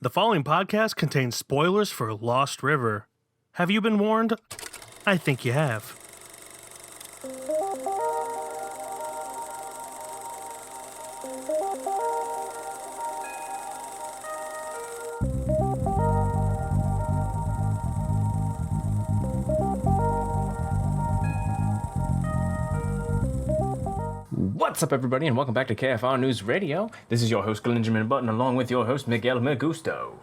The following podcast contains spoilers for Lost River. Have you been warned? I think you have. What's up, everybody, and welcome back to KFR News Radio. This is your host, Glenjamin Button, along with your host, Miguel Megusto.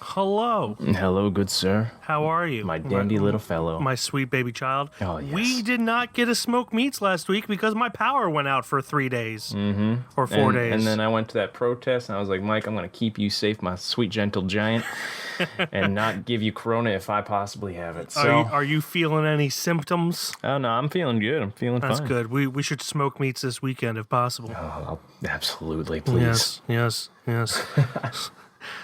Hello. Hello, good sir. How are you? My dandy little fellow. My sweet baby child. Oh, yes. We did not get to smoke meats last week because my power went out for 3 days. Or 4 days. And then I went to that protest, and I was like, Mike, I'm going to keep you safe, my sweet, gentle giant, and not give you corona if I possibly have it. So, Are you feeling any symptoms? Oh, no, I'm feeling good. I'm feeling That's fine. good. We should smoke meats this weekend if possible. Oh, absolutely, please. Yes.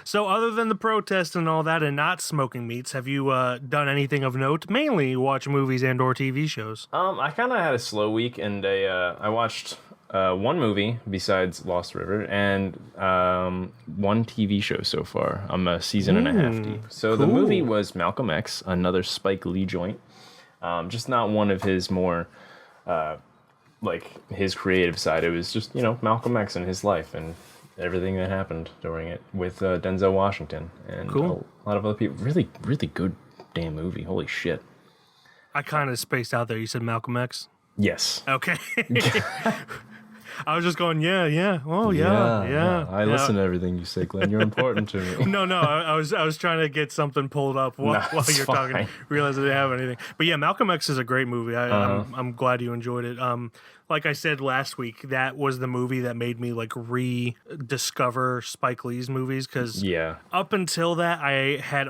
So other than the protest and all that and not smoking meats, have you done anything of note? Mainly watch movies and or TV shows. I kind of had a slow week, and I watched one movie besides Lost River and one TV show so far. I'm a season and a half deep. So the movie was Malcolm X, another Spike Lee joint. Just not one of his more, like his creative side. It was just, Malcolm X and his life and everything that happened during it with Denzel Washington and a lot of other people. Really, really good damn movie. Holy shit. I kind of spaced out there. You said Malcolm X? Yes. Okay. I was just going, yeah. Oh, yeah. I listen to everything you say, Glenn. You're important to me. No. I was trying to get something pulled up while you're talking. Realize I didn't have anything. But yeah, Malcolm X is a great movie. I'm glad you enjoyed it. Like I said last week, that was the movie that made me like rediscover Spike Lee's movies because up until that, I had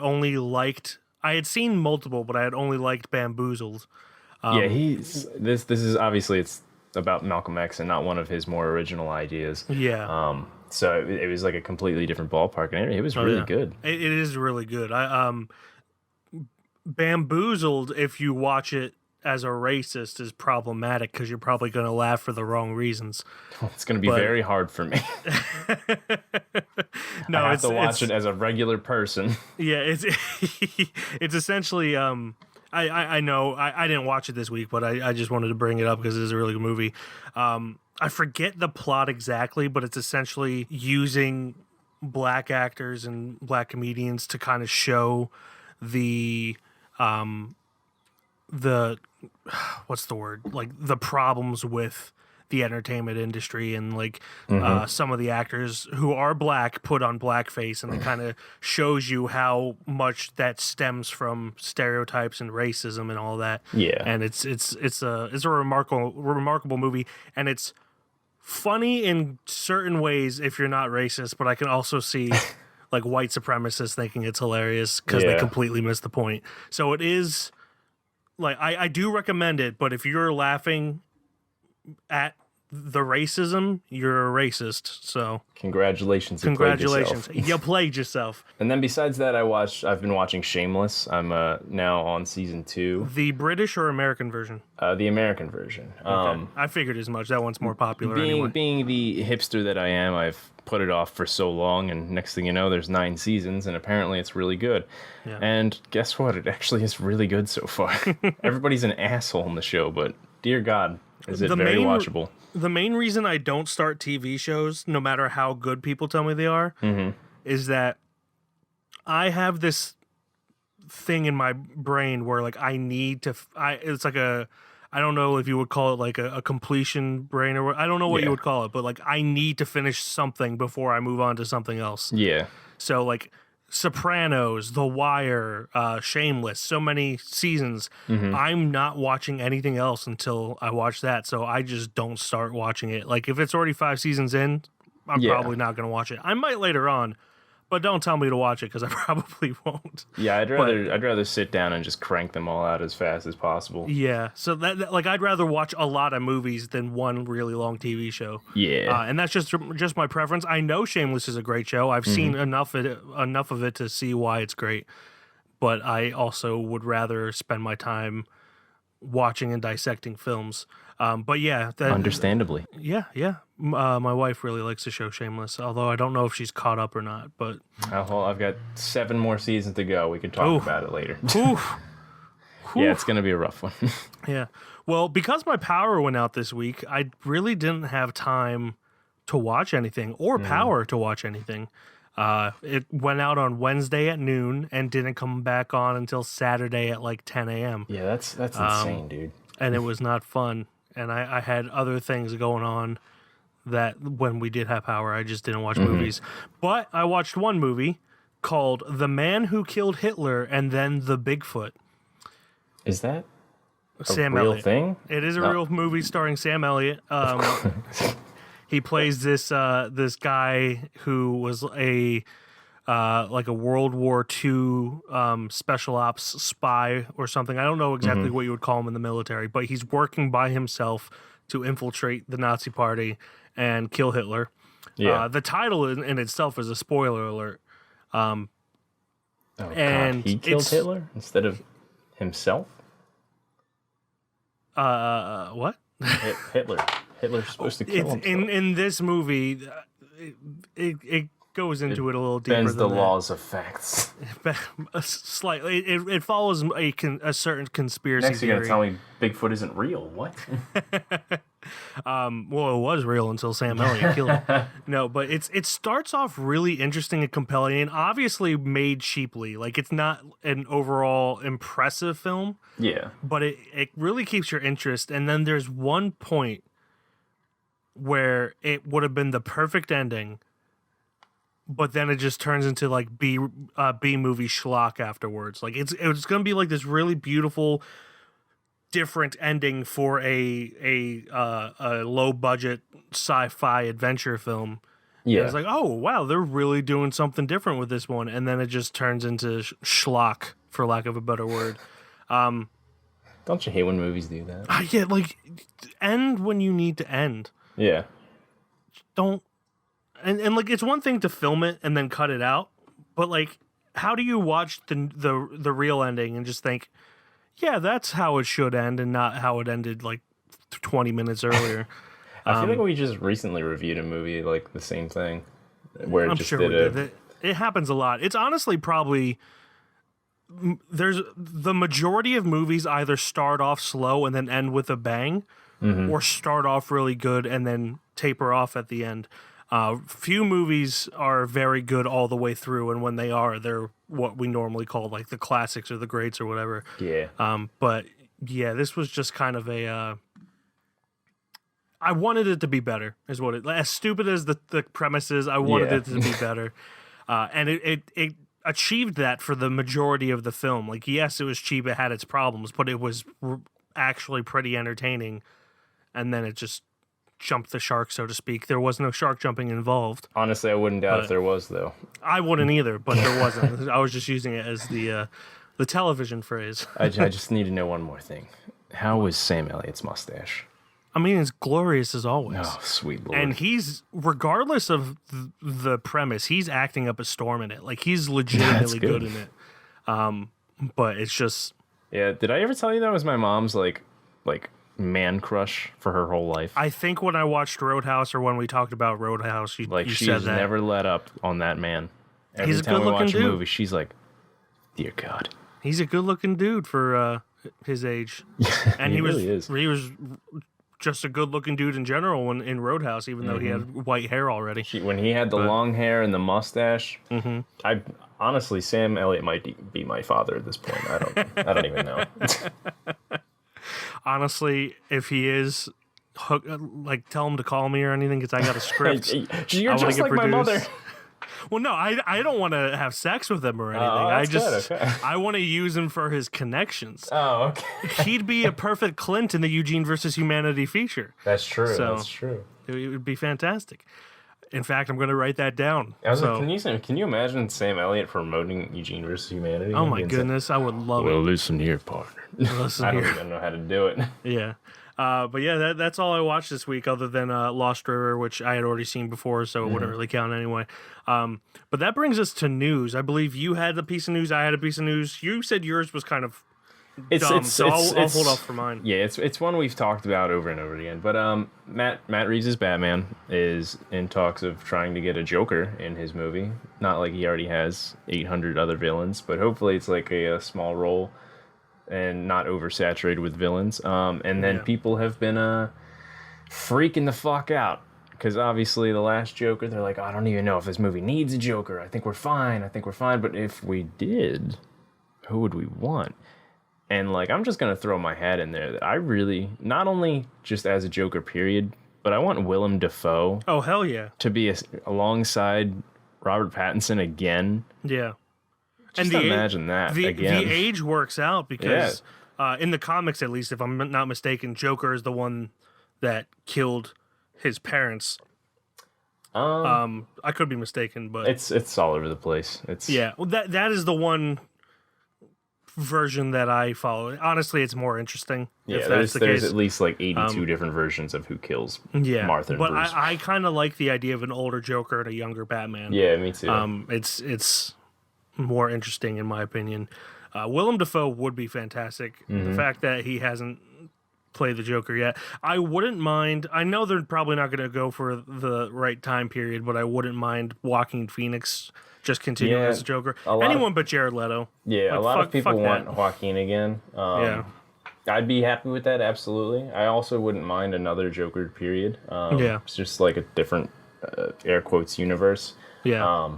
seen multiple, but I had only liked Bamboozled. This is obviously it's about Malcolm X and not one of his more original ideas. Yeah. So it was like a completely different ballpark, and it was really good. It is really good. Bamboozled, if you watch it as a racist, is problematic because you're probably going to laugh for the wrong reasons. It's going to be very hard for me. No, I have to watch it as a regular person. Yeah, it's essentially. I know I didn't watch it this week, but I just wanted to bring it up because it is a really good movie. I forget the plot exactly, but it's essentially using black actors and black comedians to kind of show the what's the word? Like the problems with the entertainment industry and like some of the actors who are black put on blackface, and it kind of shows you how much that stems from stereotypes and racism and all that. Yeah, and it's a remarkable movie, and it's funny in certain ways if you're not racist, but I can also see like white supremacists thinking it's hilarious because they completely miss the point. So it is like I do recommend it, but if you're laughing at the racism, you're a racist. So congratulations. You played yourself. And then besides that, I've been watching Shameless. I'm now on season 2. The British or American version? The American version. Okay. I figured as much. That one's more popular anyway. Being the hipster that I am, I've put it off for so long, and next thing you know, there's 9 seasons, and apparently it's really good. Yeah. And guess what? It actually is really good so far. Everybody's an asshole in the show, but dear God, is it very watchable. The main reason I don't start TV shows, no matter how good people tell me they are, is that I have this thing in my brain where like I need to. It's like I don't know if you would call it like a completion brain or I don't know what you would call it, but like I need to finish something before I move on to something else. Yeah. So like Sopranos, The Wire, Shameless, so many seasons. I'm not watching anything else until I watch that, so I just don't start watching it. Like if it's already 5 seasons in, I'm probably not going to watch it. I might later on, but don't tell me to watch it because I probably won't. Yeah, I'd rather sit down and just crank them all out as fast as possible. Yeah, so that like I'd rather watch a lot of movies than one really long TV show. Yeah, and that's just my preference. I know Shameless is a great show. I've seen enough of it to see why it's great, but I also would rather spend my time watching and dissecting films. But yeah, understandably. Yeah. My wife really likes the show Shameless, although I don't know if she's caught up or not. But well, I've got 7 more seasons to go. We can talk about it later. Oof. Yeah, it's gonna be a rough one. Yeah. Well, because my power went out this week, I really didn't have time to watch anything or power to watch anything. It went out on Wednesday at noon and didn't come back on until Saturday at like 10 a.m. Yeah, that's insane, dude. And it was not fun. And I had other things going on that when we did have power, I just didn't watch movies. But I watched one movie called The Man Who Killed Hitler and Then the Bigfoot. Is that Sam real Elliott. thing? It is a real movie starring Sam Elliott. He plays this guy who was a World War II special ops spy or something. I don't know exactly what you would call him in the military, but he's working by himself to infiltrate the Nazi Party and kill Hitler. Yeah. The title in itself is a spoiler alert. Oh, and God. He killed Hitler instead of himself? What? Hitler's supposed to kill himself. In this movie, it goes into it a little deeper Bends than the that. laws of facts. Slightly. It follows a certain conspiracy Next, you're theory. gonna tell me Bigfoot isn't real? What? Well, it was real until Sam Elliott killed it. No, but it starts off really interesting and compelling, and obviously made cheaply. Like, it's not an overall impressive film, Yeah. but it really keeps your interest. And then there's one point where it would have been the perfect ending, but then it just turns into like B movie schlock afterwards. Like it's gonna be like this really beautiful, different ending for a low budget sci-fi adventure film. Yeah. And it's like, oh wow, they're really doing something different with this one, and then it just turns into schlock, for lack of a better word. Don't you hate when movies do that? Yeah, like end when you need to end. Yeah. Don't and like it's one thing to film it and then cut it out, but like how do you watch the real ending and just think, yeah, that's how it should end and not how it ended like 20 minutes earlier? I feel like we just recently reviewed a movie like the same thing, where it I'm just sure did we a did. It happens a lot. It's honestly probably there's the majority of movies either start off slow and then end with a bang, or start off really good and then taper off at the end. Few movies are very good all the way through, and when they are, they're what we normally call like the classics or the greats or whatever. Yeah. But yeah, this was just kind of a. I wanted it to be better, is what it. As stupid as the premise is, I wanted it to be better, and it achieved that for the majority of the film. Like, yes, it was cheap, it had its problems, but it was actually pretty entertaining, and then it just jumped the shark, so to speak. There was no shark jumping involved. Honestly, I wouldn't doubt if there was, though. I wouldn't either, but there wasn't. I was just using it as the television phrase. I just need to know one more thing. How was Sam Elliott's mustache? I mean, it's glorious as always. Oh, sweet Lord. And he's, regardless of the premise, he's acting up a storm in it. Like, he's legitimately good in it. But it's just... Yeah, did I ever tell you that was my mom's, like man crush for her whole life? I think when I watched Roadhouse, or when we talked about Roadhouse, you she's said that. never let up on that man. Every He's a time we good-looking watch a dude. movie, she's like, dear God. He's a good-looking dude for his age. And he really is. He was just a good-looking dude in general in Roadhouse, even though he had white hair already. When he had the long hair and the mustache, I honestly, Sam Elliott might be my father at this point. I don't even know. Honestly, if he is, tell him to call me or anything, because I got a script. You're just like my mother. Well, no, I don't want to have sex with him or anything. Okay. I want to use him for his connections. Oh, okay. He'd be a perfect Clint in the Eugene versus Humanity feature. That's true. So, that's true. It would be fantastic. In fact, I'm going to write that down. Can you imagine Sam Elliott promoting Eugene versus Humanity? Oh my goodness, I would love it. Well, listen here, partner. Listen I don't here. even know how to do it. Yeah. But yeah, that's all I watched this week, other than Lost River, which I had already seen before, so it wouldn't really count anyway. But that brings us to news. I believe you had a piece of news. I had a piece of news. You said yours was kind of dumb, so I'll hold off for mine. Yeah, it's one we've talked about over and over again. But Matt Reeves' Batman is in talks of trying to get a Joker in his movie. Not like he already has 800 other villains, but hopefully it's like a small role and not oversaturated with villains. And then people have been freaking the fuck out. Because obviously the last Joker, they're like, I don't even know if this movie needs a Joker. I think we're fine. But if we did, who would we want? And like, I'm just going to throw my hat in there that I really, not only just as a Joker period, but I want Willem Dafoe. Oh, hell yeah. To be alongside Robert Pattinson again. Yeah. Just imagine that again. The age works out because in the comics, at least, if I'm not mistaken, Joker is the one that killed his parents. I could be mistaken, but it's all over the place. Well, that is the one version that I follow. Honestly, it's more interesting. Yeah, if that's there's case. At least like 82 different versions of who kills Martha and but Bruce. I kind of like the idea of an older Joker and a younger Batman. Yeah, me too. It's more interesting in my opinion. Willem Dafoe would be fantastic. The fact that he hasn't play the Joker yet. I wouldn't mind. I know they're probably not going to go for the right time period, but I wouldn't mind Joaquin Phoenix just continuing as a Joker. Anyone but Jared Leto. Yeah, a lot of people want Joaquin again. I'd be happy with that, absolutely. I also wouldn't mind another Joker period. It's just like a different air quotes universe. Yeah.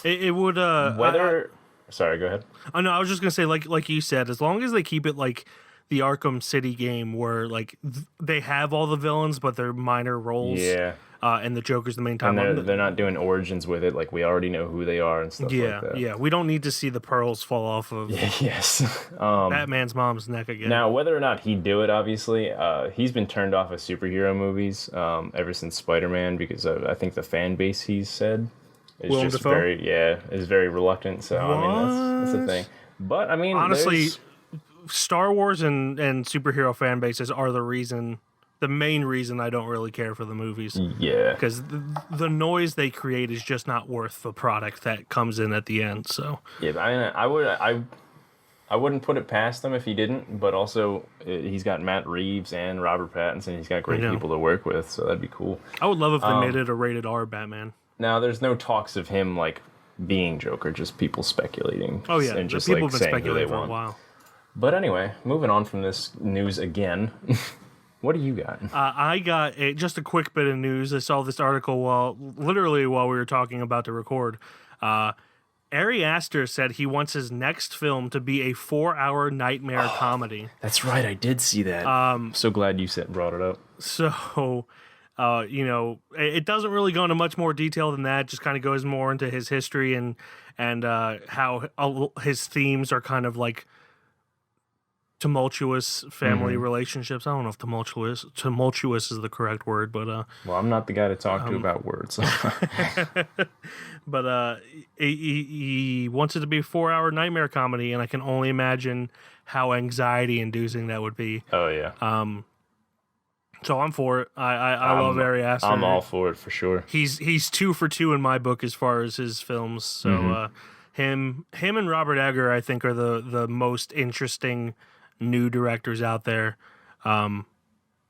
It would sorry, go ahead. Oh no, I was just going to say like you said, as long as they keep it like the Arkham City game where like they have all the villains but they're minor roles. Yeah. And the Joker's the main time. And they're not doing origins with it. Like we already know who they are and stuff like that. Yeah. We don't need to see the pearls fall off of Batman's mom's neck again. Now, whether or not he'd do it, obviously, he's been turned off of superhero movies ever since Spider-Man because I think the fan base he's said is Willem just Dafoe? is very reluctant. So I mean that's the thing. But I mean, honestly, Star Wars and superhero fan bases are the main reason I don't really care for the movies. Yeah. Because the noise they create is just not worth the product that comes in at the end. So yeah, I wouldn't put it past him if he didn't, but also he's got Matt Reeves and Robert Pattinson. He's got great people to work with, so that'd be cool. I would love if they made it a rated R Batman. Now, there's no talks of him like being Joker, just people speculating. Oh yeah, and just people like have been saying who they speculating for want. a while. But anyway, moving on from this news again. What do you got? I got just a quick bit of news. I saw this article literally while we were talking about to record. Ari Aster said he wants his next film to be a 4-hour nightmare comedy. That's right, I did see that. So glad you brought it up. So, it doesn't really go into much more detail than that. Just kind of goes more into his history and how his themes are kind of like tumultuous family relationships. I don't know if tumultuous is the correct word, but well, I'm not the guy to talk to about words. But he wants it to be a 4-hour nightmare comedy, and I can only imagine how anxiety-inducing that would be. Oh yeah. So I'm for it. I love Ari Aster. I'm all for it for sure. He's 2 for 2 in my book as far as his films. So him and Robert Egger, I think, are the most interesting new directors out there,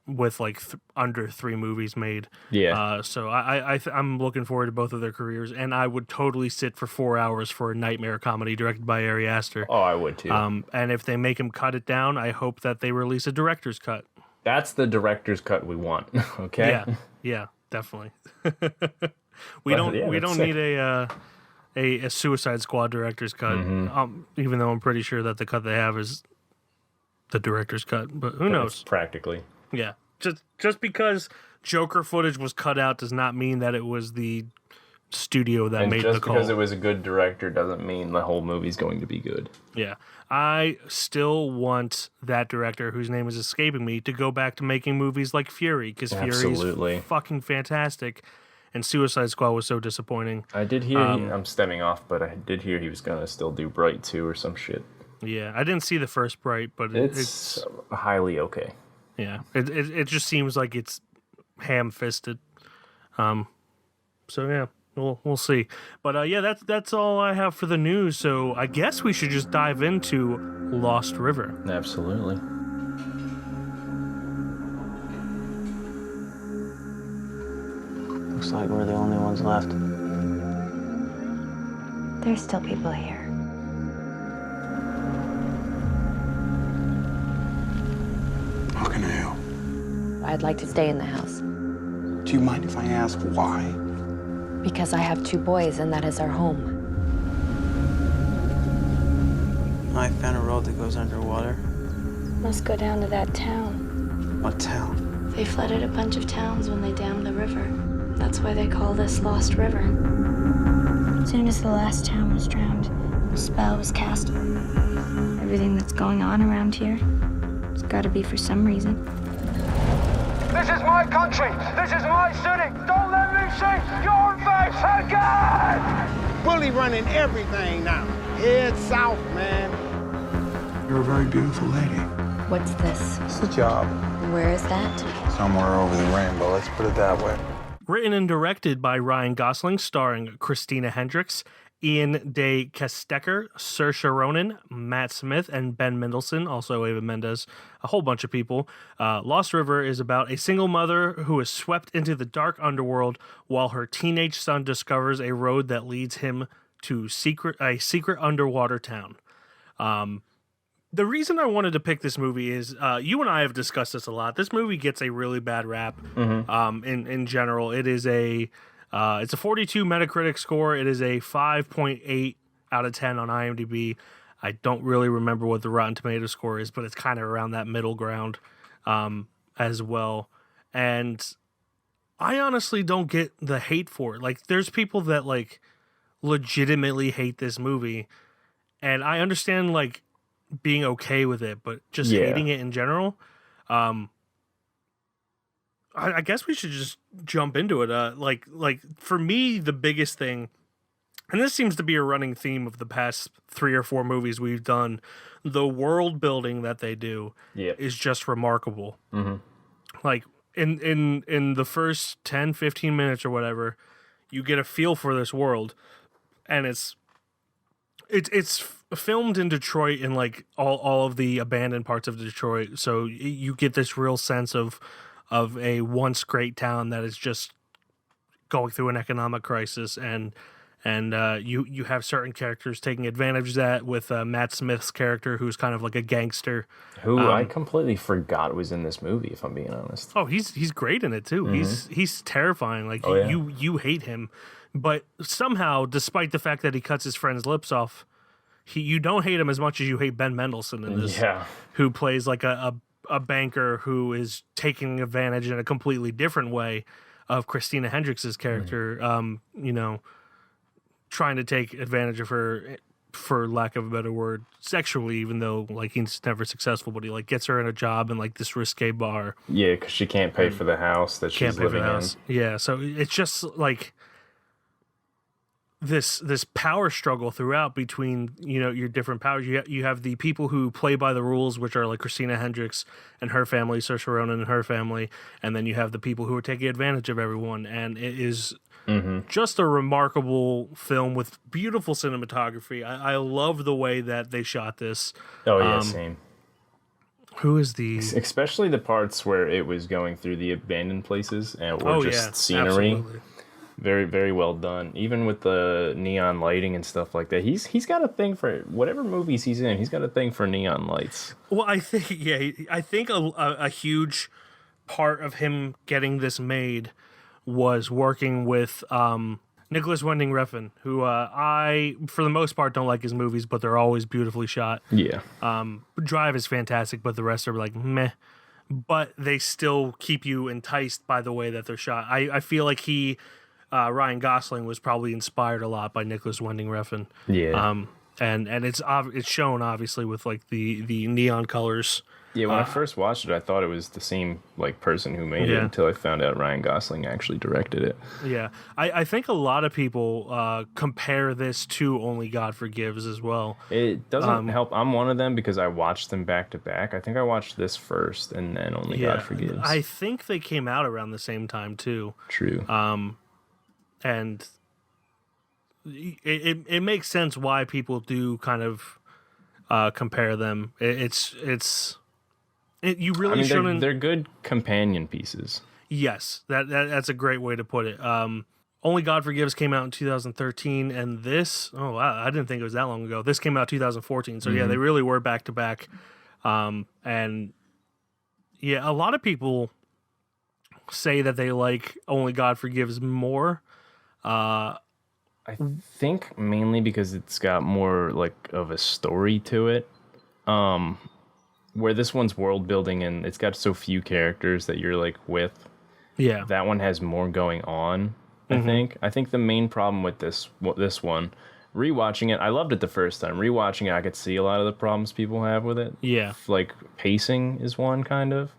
with like under 3 movies made. Yeah. So I'm looking forward to both of their careers, and I would totally sit for 4 hours for a nightmare comedy directed by Ari Aster. Oh, I would too. And if they make him cut it down, I hope that they release a director's cut. That's the director's cut we want. Okay. Yeah, definitely. we don't need a Suicide Squad director's cut. Even though I'm pretty sure that the cut they have is the director's cut, but who knows? Practically. Yeah. Just because Joker footage was cut out does not mean that it was the studio that made the call. Just because it was a good director doesn't mean the whole movie's going to be good. Yeah. I still want that director, whose name is escaping me, to go back to making movies like Fury, because Fury is fucking fantastic, and Suicide Squad was so disappointing. I did hear, I'm stemming off, but I did hear he was going to still do Bright 2 or some shit. Yeah, I didn't see the first Bright, but it's highly okay. Yeah, it just seems like it's ham-fisted. So yeah, We'll see. But yeah, that's all I have for the news. So I guess we should just dive into Lost River. Absolutely. Looks like we're the only ones left. There's still people here. How can I help? I'd like to stay in the house Do you mind if I ask why? because I have 2 boys and that is our home. I found a road that goes underwater. Must go down to that town. What town? They flooded a bunch of towns when they dammed the river. That's why they call this Lost River. As soon as the last town was drowned, a spell was cast. Everything that's going on around here, it's gotta be for some reason. This is my country. This is my city. Don't let me see your face again. Bully running everything now. Head south, man. You're a very beautiful lady. What's this? It's a job. Where is that? Somewhere over the rainbow, let's put it that way. Written and directed by Ryan Gosling, starring Christina Hendricks, Ian De Kesteker, Saoirse Ronan, Matt Smith, and Ben Mendelsohn, also Eva Mendes, a whole bunch of people. Lost River is about a single mother who is swept into the dark underworld while her teenage son discovers a road that leads him to a secret underwater town. The reason I wanted to pick this movie is you and I have discussed this a lot. This movie gets a really bad rap. In general, it is it's a 42 Metacritic score. It is a 5.8 out of 10 on IMDb. I don't really remember what the Rotten Tomato score is, but it's kind of around that middle ground as well. And I honestly don't get the hate for it. Like, there's people that like legitimately hate this movie, and I understand like being okay with it, but just hating it in general. I guess we should just jump into it. Like for me, the biggest thing, and this seems to be a running theme of the past 3 or 4 movies we've done, the world building that they do is just remarkable. Like in the first 10, 15 minutes or whatever, you get a feel for this world, and it's filmed in Detroit, in like all of the abandoned parts of Detroit, so you get this real sense of a once great town that is just going through an economic crisis, and you have certain characters taking advantage of that, with Matt Smith's character, who's kind of like a gangster, who I completely forgot was in this movie, if I'm being honest. Oh, he's great in it too. He's terrifying. Like you hate him, but somehow, despite the fact that he cuts his friend's lips off, you don't hate him as much as you hate Ben Mendelsohn in this, who plays like a banker who is taking advantage in a completely different way of Christina Hendricks' character, trying to take advantage of her, for lack of a better word, sexually, even though like he's never successful, but he like gets her in a job in like this risque bar. Yeah, because she can't pay for the house that she's living in. Yeah, so it's just like this power struggle throughout between your different powers. You have the people who play by the rules, which are like Christina Hendricks and her family, Saoirse Ronan and her family, and then you have the people who are taking advantage of everyone. And it is just a remarkable film with beautiful cinematography. I love the way that they shot this. Oh yeah, same. Who is especially the parts where it was going through the abandoned places and were just scenery. Absolutely. Very, very well done. Even with the neon lighting and stuff like that. He's got a thing for whatever movies he's in. He's got a thing for neon lights. Well, I think a huge part of him getting this made was working with Nicholas Winding Refn, who I, for the most part, don't like his movies, but they're always beautifully shot. Yeah. Drive is fantastic, but the rest are like meh. But they still keep you enticed by the way that they're shot. I feel like Ryan Gosling was probably inspired a lot by Nicholas Winding Refn. Yeah. And it's shown obviously with like the neon colors. Yeah, when I first watched it, I thought it was the same like person who made it until I found out Ryan Gosling actually directed it. Yeah, I think a lot of people compare this to Only God Forgives as well. It doesn't help. I'm one of them because I watched them back to back. I think I watched this first and then Only God Forgives. I think they came out around the same time too. True. And it makes sense why people do kind of compare them. You really shouldn't. They're good companion pieces. Yes, that's a great way to put it. Only God Forgives came out in 2013, and this, oh wow, I didn't think it was that long ago. This came out 2014, so yeah, they really were back to back. And yeah, a lot of people say that they like Only God Forgives more. I think mainly because it's got more like of a story to it. Where this one's world building and it's got so few characters that you're like with. Yeah. That one has more going on, I think. I think the main problem with this one, rewatching it, I loved it the first time. Rewatching it, I could see a lot of the problems people have with it. Yeah. Like pacing is one kind of.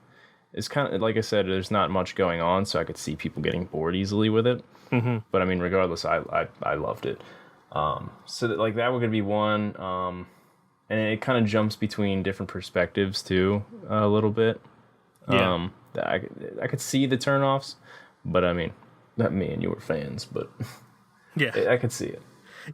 It's kind of like I said, there's not much going on, so I could see people getting bored easily with it. But I mean, regardless, I loved it. So that would be one. And it kind of jumps between different perspectives too, a little bit. Yeah. I could see the turnoffs, but I mean, not me and you were fans, but Yeah. I could see it.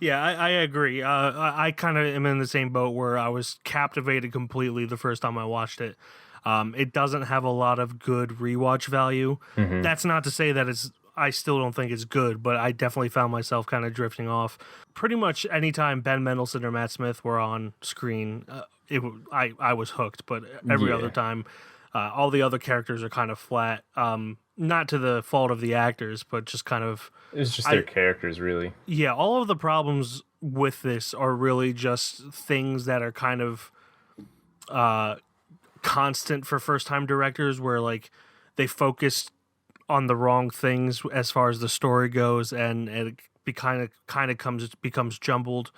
Yeah, I agree. I kind of am in the same boat where I was captivated completely the first time I watched it. It doesn't have a lot of good rewatch value. That's not to say that I still don't think it's good, but I definitely found myself kind of drifting off. Pretty much anytime Ben Mendelsohn or Matt Smith were on screen, I was hooked. But every other time, all the other characters are kind of flat. Not to the fault of the actors, but just kind of... It's just their characters, really. Yeah, all of the problems with this are really just things that are kind of constant for first-time directors, where like they focused on the wrong things as far as the story goes, and it becomes jumbled.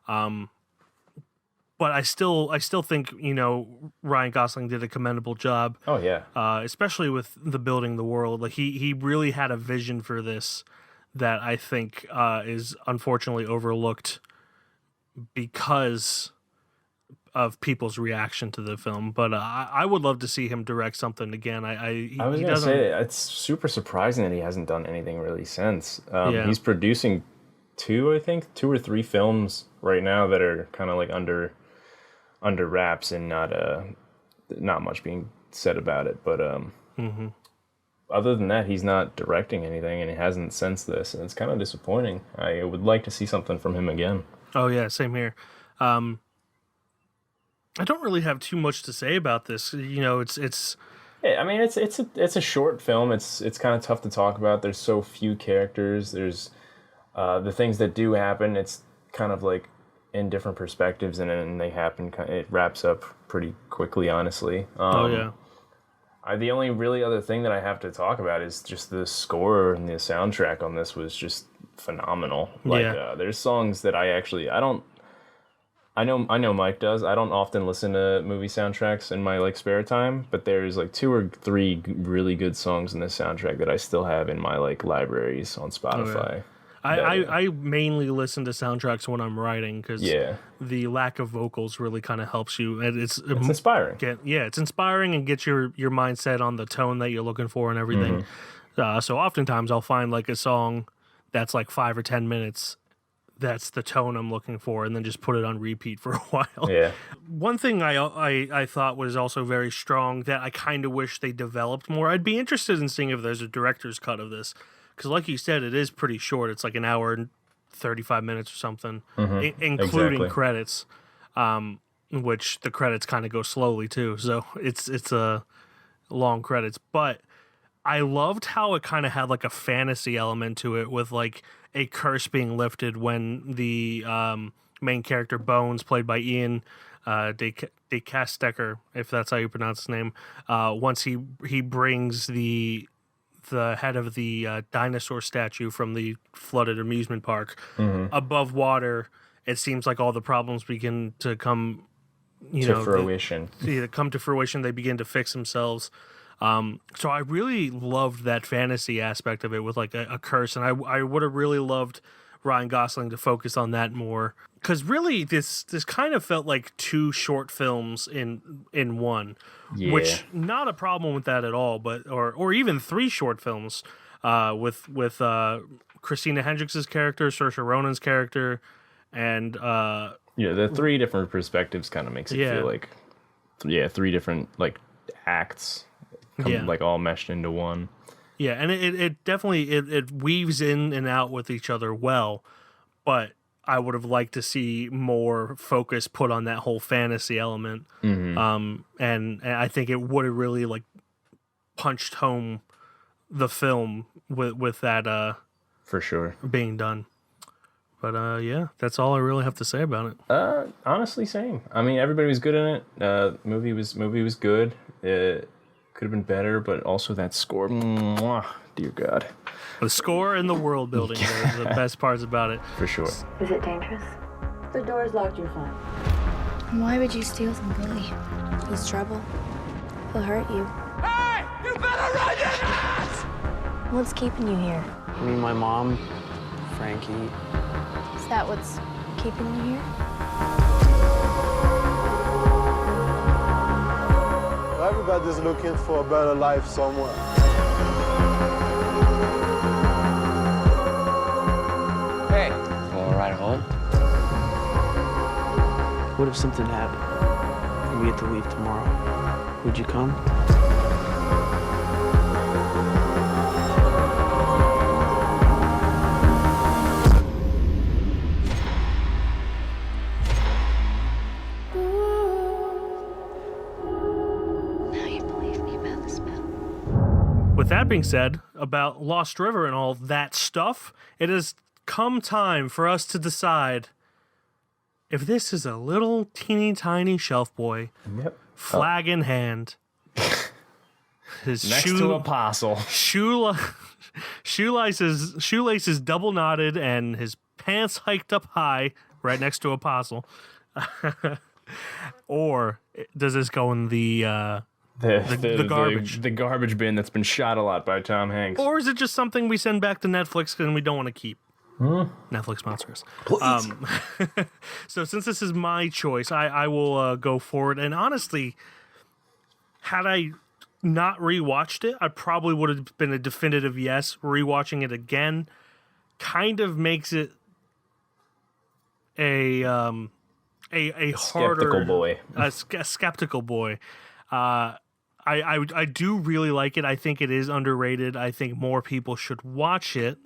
But I still think Ryan Gosling did a commendable job. Oh yeah, especially with the building the world. Like he really had a vision for this that I think is unfortunately overlooked because of people's reaction to the film. But I would love to see him direct something again. I was going to say, it's super surprising that he hasn't done anything really since. He's producing two or three films right now that are kind of like under wraps and not much being said about it. But other than that, he's not directing anything, and he hasn't since this, and it's kind of disappointing. I would like to see something from him again. Oh yeah, same here. I don't really have too much to say about this. It's. Yeah, I mean, it's a short film. It's kind of tough to talk about. There's so few characters. There's the things that do happen. It's kind of like in different perspectives, and then they happen. It wraps up pretty quickly, honestly. The only really other thing that I have to talk about is just the score and the soundtrack on this was just phenomenal. There's songs that I know Mike does. I don't often listen to movie soundtracks in my spare time, but there's 2 or 3 really good songs in this soundtrack that I still have in my libraries on Spotify. Oh, yeah. I mainly listen to soundtracks when I'm writing because the lack of vocals really kind of helps you. It's inspiring. It's inspiring and gets your mindset on the tone that you're looking for and everything. So oftentimes I'll find a song that's 5 or 10 minutes. That's the tone I'm looking for, and then just put it on repeat for a while. Yeah. One thing I thought was also very strong that I kind of wish they developed more. I'd be interested in seeing if there's a director's cut of this, because like you said, it is pretty short. It's an hour and 35 minutes or something, including credits, which the credits kind of go slowly too. So it's a long credits, but I loved how it kind of had a fantasy element to it with a curse being lifted when the main character Bones, played by Ian de Castecker, if that's how you pronounce his name, once he brings the head of the dinosaur statue from the flooded amusement park above water, it seems like all the problems begin to come to fruition. Come to fruition. They begin to fix themselves. So I really loved that fantasy aspect of it with a curse, and I would have really loved Ryan Gosling to focus on that more, because really this kind of felt like 2 short films in one, which not a problem with that at all, but or even 3 short films with Christina Hendricks' character, Saoirse Ronan's character, and the three different perspectives kind of makes it feel like, three different like acts, like all meshed into one. Yeah, and it definitely it weaves in and out with each other well, but I would have liked to see more focus put on that whole fantasy element. And I think it would have really like punched home the film with that for sure being done. But yeah, that's all I really have to say about it. Honestly, same. I mean, everybody was good in it. Movie was good. It could have been better, but also that score. Mwah, dear God. The score and the world building are the best parts about it. For sure. Is it dangerous? The door's locked, you're fine. Why would you steal from Billy? He's trouble. He'll hurt you. Hey! You better run your ass! What's keeping you here? Me, my mom, Frankie. Is that what's keeping you here? Everybody's looking for a better life somewhere. Hey. Want to ride home? What if something happened and we had to leave tomorrow? Would you come? With that being said, about Lost River and all that stuff, it has come time for us to decide if this is a little teeny tiny shelf boy, flag in hand, his next to Apostle, shoelaces double knotted, and his pants hiked up high right next to Apostle, or does this go in the garbage. The garbage bin that's been shot a lot by Tom Hanks. Or is it just something we send back to Netflix and we don't want to keep? Netflix sponsors. So since this is my choice, I will go forward. And honestly, had I not rewatched it, I probably would have been a definitive yes. Rewatching it again kind of makes it a harder skeptical boy. A skeptical boy. I do really like it. I think it is underrated. I think more people should watch it.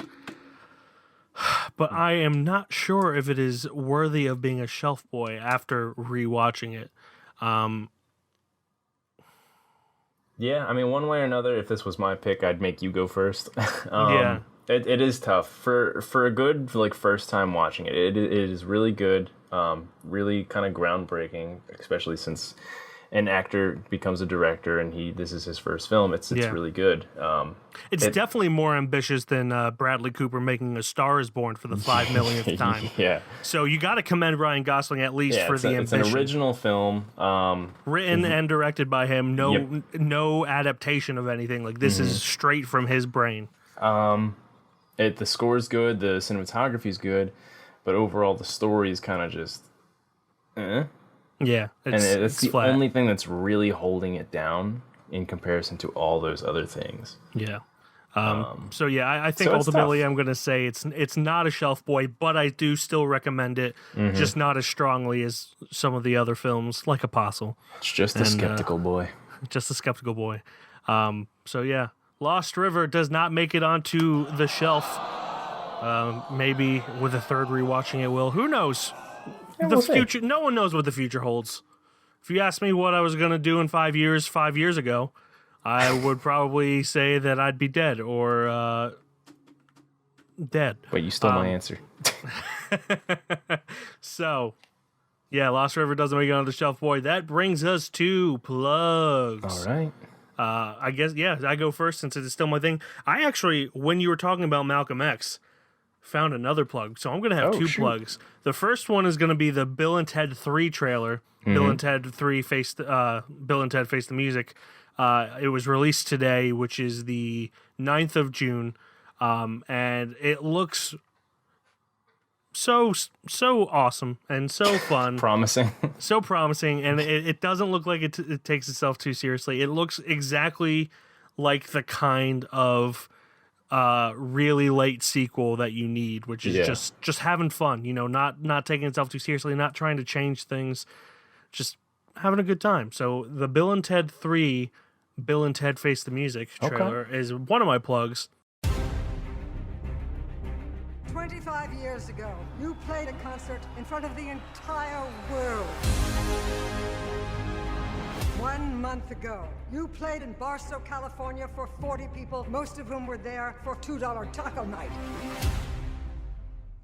But I am not sure if it is worthy of being a shelf boy after rewatching it. Yeah, I mean, one way or another, if this was my pick, I'd make you go first. Yeah. It is tough. For a good like first time watching it, it is really good. Really kind of groundbreaking, especially since an actor becomes a director and this is his first film. It's really good. It's definitely more ambitious than Bradley Cooper making A Star Is Born for the 5 millionth time. Yeah. So you got to commend Ryan Gosling at least for the ambition. It's an original film, written and directed by him. No adaptation of anything. Like this is straight from his brain. The score's good, the cinematography's good, but overall the story is kind of just. Yeah, it's the flat. only thing that's really holding it down in comparison to all those other things. Yeah. So yeah, I think so ultimately I'm going to say it's not a shelf boy, but I do still recommend it, just not as strongly as some of the other films like Apostle. It's just a skeptical boy. Just a skeptical boy. So yeah, Lost River does not make it onto the shelf. Maybe with a third rewatching it will. Who knows? The future. No one knows what the future holds. If you asked me what I was going to do in 5 years ago, I would probably say that I'd be dead or dead. But you stole my answer. So, yeah, Lost River doesn't make it on the shelf, boy. That brings us to plugs. All right. I guess, yeah, I go first since it is still my thing. I actually, when you were talking about Malcolm X, found another plug. So I'm going to have two plugs. The first one is going to be the Bill and Ted 3 trailer. Bill and Ted 3 Face the Music. It was released today, which is the 9th of June. And it looks so awesome and so fun. Promising. So promising. And it doesn't look like it takes itself too seriously. It looks exactly like the kind of really late sequel that you need, which is just having fun, not taking itself too seriously, not trying to change things, just having a good time. So the Bill and Ted 3, Bill and Ted Face the Music trailer is one of my plugs. 25 years ago, you played a concert in front of the entire world. 1 month ago, you played in Barstow, California for 40 people, most of whom were there for $2 taco night.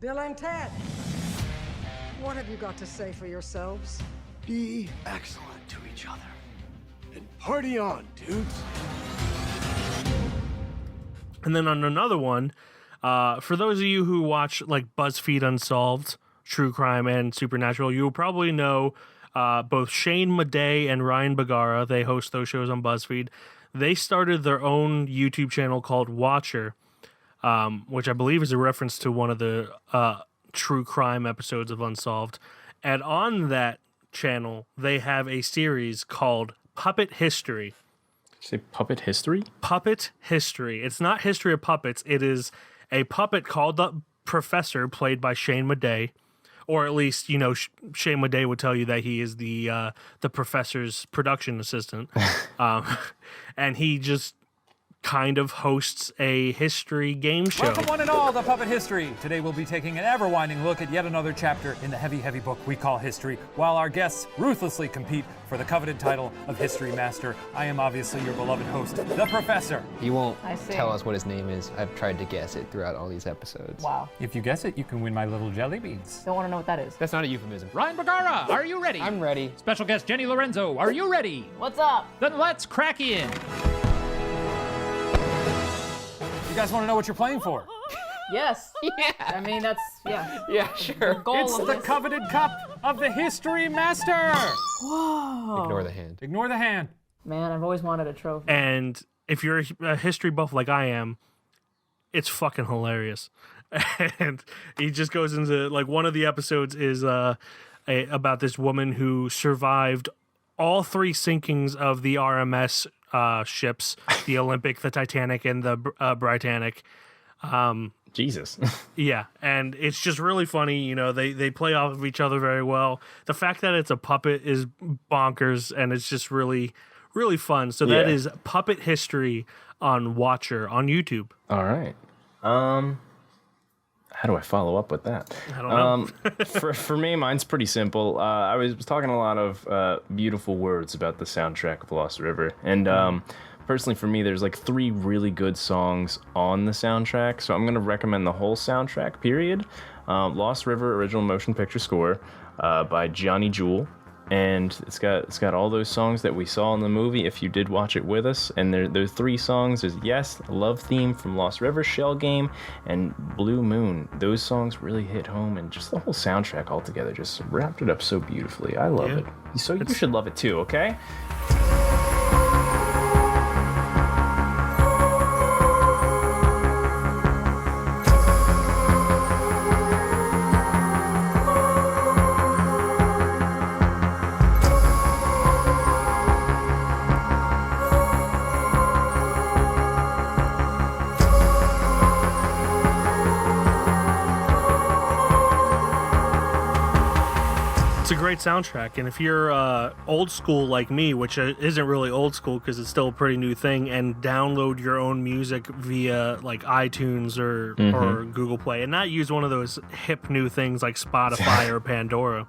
Bill and Ted, what have you got to say for yourselves? Be excellent to each other. And party on, dudes. And then on another one, for those of you who watch like BuzzFeed Unsolved, True Crime, and Supernatural, you'll probably know both Shane Madej and Ryan Bagara. They host those shows on BuzzFeed. They started their own YouTube channel called Watcher, which I believe is a reference to one of the True Crime episodes of Unsolved. And on that channel, they have a series called Puppet History. Say Puppet History? Puppet History. It's not history of puppets. It is a puppet called the Professor, played by Shane Madej. Or at least, Shane Madej would tell you that he is the Professor's production assistant. And he just kind of hosts a history game show. Welcome one and all to Puppet History. Today we'll be taking an ever-winding look at yet another chapter in the heavy, heavy book we call history, while our guests ruthlessly compete for the coveted title of History Master. I am obviously your beloved host, the Professor. He won't tell us what his name is. I've tried to guess it throughout all these episodes. Wow. If you guess it, you can win my little jelly beans. Don't want to know what that is. That's not a euphemism. Ryan Bagara, are you ready? I'm ready. Special guest Jenny Lorenzo, are you ready? What's up? Then let's crack in. You guys want to know what you're playing for? Yes. Yeah. I mean, that's, Yeah, sure. The goal It's of the this. coveted cup of the History Master. Whoa. Ignore the hand. Ignore the hand. Man, I've always wanted a trophy. And if you're a history buff like I am, it's fucking hilarious. And he just goes into, like, one of the episodes is about this woman who survived all 3 sinkings of the RMS ships, the Olympic, the Titanic, and the Britannic. Jesus. Yeah, and it's just really funny. They play off of each other very well. The fact that it's a puppet is bonkers, and it's just really, really fun. So that is Puppet History on Watcher on YouTube. All right. How do I follow up with that? I don't know. for me, mine's pretty simple. I was talking a lot of beautiful words about the soundtrack of Lost River, and personally for me, there's like 3 really good songs on the soundtrack, so I'm gonna recommend the whole soundtrack. Period. Lost River original motion picture score by Johnny Jewel. And it's got all those songs that we saw in the movie if you did watch it with us. And there's 3 songs. There's Yes, Love Theme from Lost River, Shell Game, and Blue Moon. Those songs really hit home, and just the whole soundtrack altogether just wrapped it up so beautifully. I love it. So you should love it too, okay? It's a great soundtrack, and if you're old school like me, which isn't really old school because it's still a pretty new thing, and download your own music via like iTunes or Google Play, and not use one of those hip new things like Spotify or Pandora,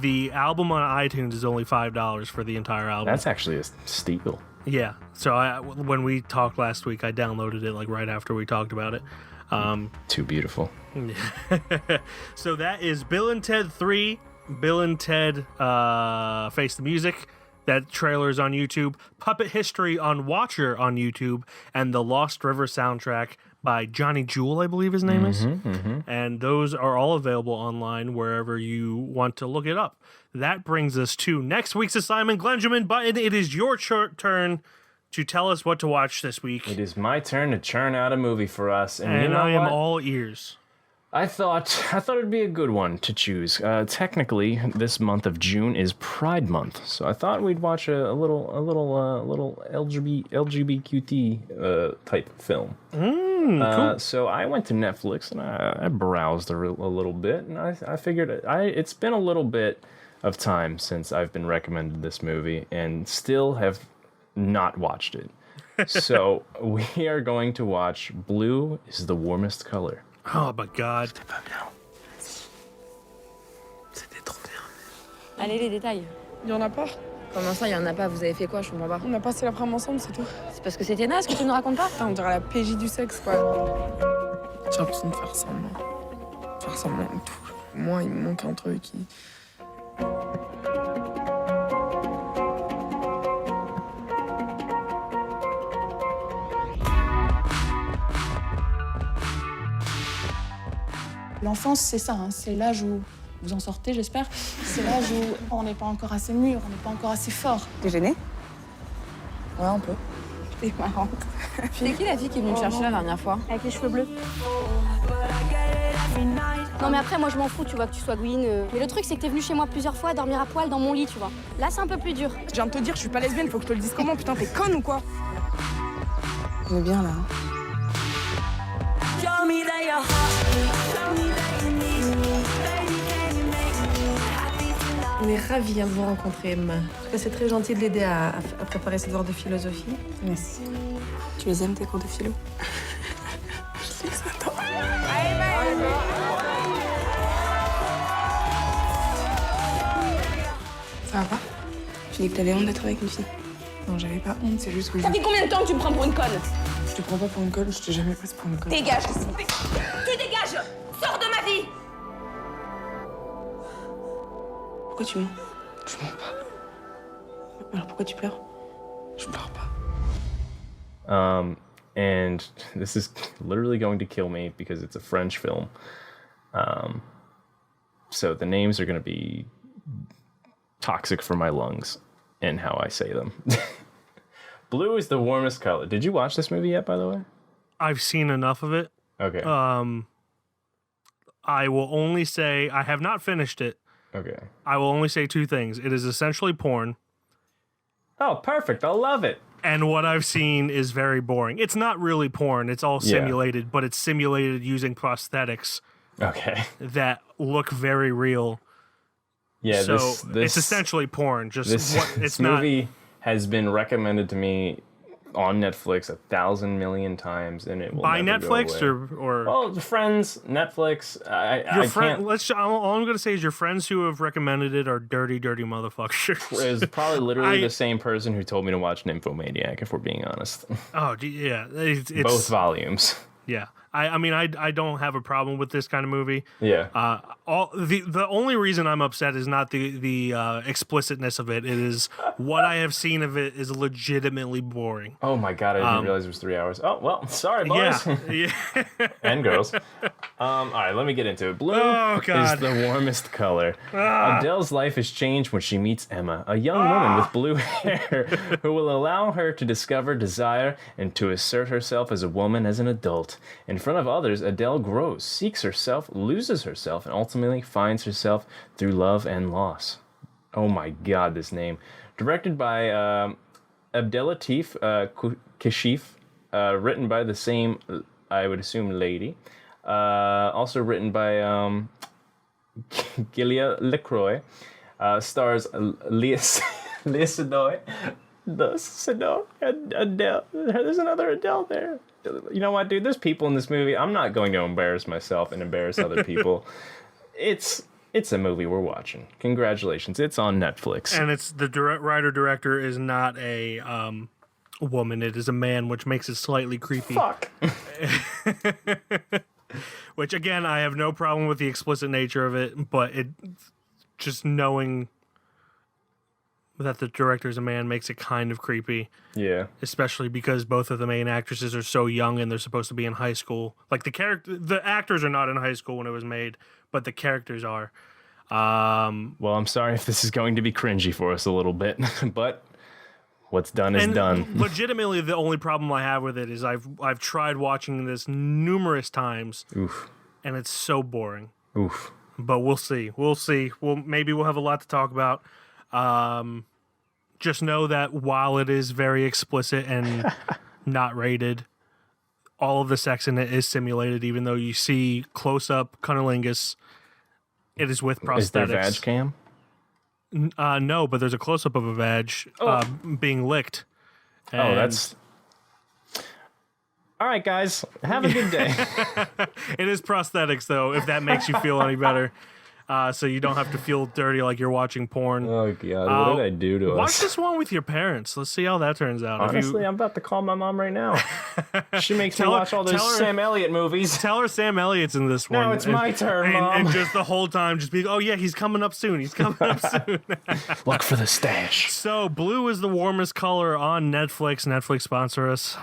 the album on iTunes is only $5 for the entire album. That's actually a steal. Yeah, so when we talked last week, I downloaded it like right after we talked about it. Too beautiful. So that is Bill and Ted 3, Bill and Ted Face the Music. That trailer is on YouTube. Puppet History on Watcher on YouTube. And the Lost River soundtrack by Johnny Jewel, I believe his name is. And those are all available online wherever you want to look it up. That brings us to next week's assignment. Glenjamin Button, it is your turn to tell us what to watch this week. It is my turn to churn out a movie for us. And you know I am what? all ears. I thought it'd be a good one to choose. Technically, this month of June is Pride Month, so I thought we'd watch a little LGBTQT type film. Cool. So I went to Netflix and I browsed a little bit, and I figured it's been a little bit of time since I've been recommended this movie, and still have not watched it. So we are going to watch Blue is the Warmest Color. Oh my god. C'était trop bien. Allez, les détails. Il y en a pas? Comment ça, il y en a pas? Vous avez fait quoi? Je comprends pas. On a passé l'après-midi ensemble, c'est tout. C'est parce que c'était naze que tu ne racontes pas? Putain, on dirait la PJ du sexe, quoi. J'ai l'impression de faire semblant. Faire semblant de tout. Moi, il me manque un truc qui... L'enfance, c'est ça, hein. C'est l'âge où vous en sortez, j'espère. C'est l'âge où on n'est pas encore assez mûr, on n'est pas encore assez fort. T'es gênée? Ouais, un peu. T'es marrante. C'est qui la fille qui est venue me chercher la dernière fois? Avec les cheveux bleus. Non mais après, moi je m'en fous, tu vois, que tu sois Gwyn. Mais le truc, c'est que t'es venu chez moi plusieurs fois dormir à poil dans mon lit, tu vois. Là, c'est un peu plus dur. Je viens de te dire, je suis pas lesbienne, faut que je te le dise comment? Putain, t'es conne ou quoi? On est bien, là. On est ravis de vous rencontrer, Emma. En tout cas, c'est très gentil de l'aider à préparer ses devoirs de philosophie. Merci. Tu les aimes, tes cours de philo? Je sais que ça t'en... Ça va pas? Tu dis que t'avais honte d'être avec une fille. Non, j'avais pas honte, c'est juste que je... Ça fait combien de temps que tu me prends pour une conne? Je te prends pas pour une conne, je t'ai jamais prise pour une conne. Dégage ici. Tu dégages! Sors de ma vie! Pourquoi tu mens? Je mens pas. Alors pourquoi tu pleures? Je pleure pas. And this is literally going to kill me because it's a French film. So the names are going to be toxic for my lungs and how I say them. Blue is the Warmest Color. Did you watch this movie yet, by the way? I've seen enough of it. Okay. I will only say I have not finished it. Okay. I will only say two things. It is essentially porn. Oh, perfect. I love it. And what I've seen is very boring. It's not really porn. It's all simulated, but it's simulated using prosthetics. Okay. That look very real. Yeah, so this it's essentially porn. Just this movie has been recommended to me on Netflix 1,000,000,000 times, and it will by never Netflix go away. or well, friends, Netflix. Your I friend. can't. All I'm gonna say is your friends who have recommended it are dirty, dirty motherfuckers. It's probably literally the same person who told me to watch Nymphomaniac, if we're being honest. Oh yeah, it's both volumes. Yeah. I mean, I don't have a problem with this kind of movie. Yeah. The only reason I'm upset is not the explicitness of it. It is what I have seen of it is legitimately boring. Oh my god, I didn't realize it was 3 hours. Oh well, sorry, boys. Yeah. And girls. All right, let me get into it. Blue is the warmest color. Adele's life is changed when she meets Emma, a young woman with blue hair who will allow her to discover desire and to assert herself as a woman as an adult. In front of others, Adele grows, seeks herself, loses herself, and ultimately finds herself through love and loss. Oh my god, this name. Directed by Abdelatif Kashif, written by the same, I would assume, lady. Also written by Gilia Lecroix. Stars Lea Seydoux, and Adele. There's another Adele there. You know what, dude? There's people in this movie. I'm not going to embarrass myself and embarrass other people. It's a movie we're watching. Congratulations. It's on Netflix. And it's the writer-director is not a woman. It is a man, which makes it slightly creepy. Fuck. Which, again, I have no problem with the explicit nature of it, but it just knowing that the director is a man makes it kind of creepy. Yeah. Especially because both of the main actresses are so young and they're supposed to be in high school. Like the actors are not in high school when it was made, but the characters are. Well, I'm sorry if this is going to be cringy for us a little bit, but what's done is done. Legitimately, the only problem I have with it is I've tried watching this numerous times. Oof. and it's so boring. Oof. But we'll see. Maybe we'll have a lot to talk about. Just know that while it is very explicit and not rated, all of the sex in it is simulated, even though you see close-up cunnilingus. It is with prosthetics. Is there vag cam? No, but there's a close-up of a vag being licked. Oh, that's... All right, guys. Have a good day. It is prosthetics, though, if that makes you feel any better. So you don't have to feel dirty like you're watching porn. Oh, God. What did I do to us? Watch this one with your parents. Let's see how that turns out. Honestly, I'm about to call my mom right now. She makes me watch all those Sam Elliott movies. Tell her Sam Elliott's in this one. No, it's my turn, Mom. And just the whole time, just be, oh, yeah, he's coming up soon. He's coming up soon. Look for the stash. So, blue is the warmest color on Netflix. Netflix sponsor us.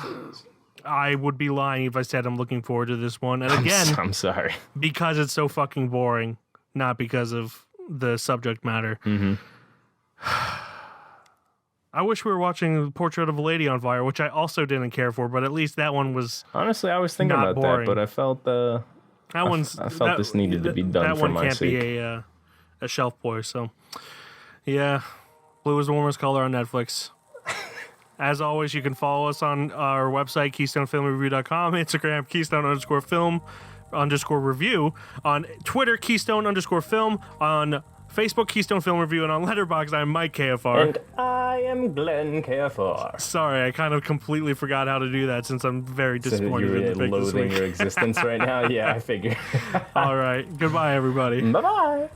I would be lying if I said I'm looking forward to this one. And again, I'm sorry. Because it's so fucking boring, not because of the subject matter. Mm-hmm. I wish we were watching Portrait of a Lady on Fire, which I also didn't care for, but at least that one was honestly, I was thinking about boring. that, but I felt I felt this needed to be done for my sake. That one can't be a shelf boy. So yeah, blue is the warmest color on Netflix. As always, you can follow us on our website, KeystoneFilmReview.com, Instagram, Keystone_Film_Review, on Twitter, Keystone_Film, on Facebook, Keystone Film Review, and on Letterboxd, I'm Mike KFR. And I am Glenn KFR. Sorry, I kind of completely forgot how to do that since I'm very disappointed in the pick this loathing week. your existence right now? Yeah, I figure. All right. Goodbye, everybody. Bye-bye.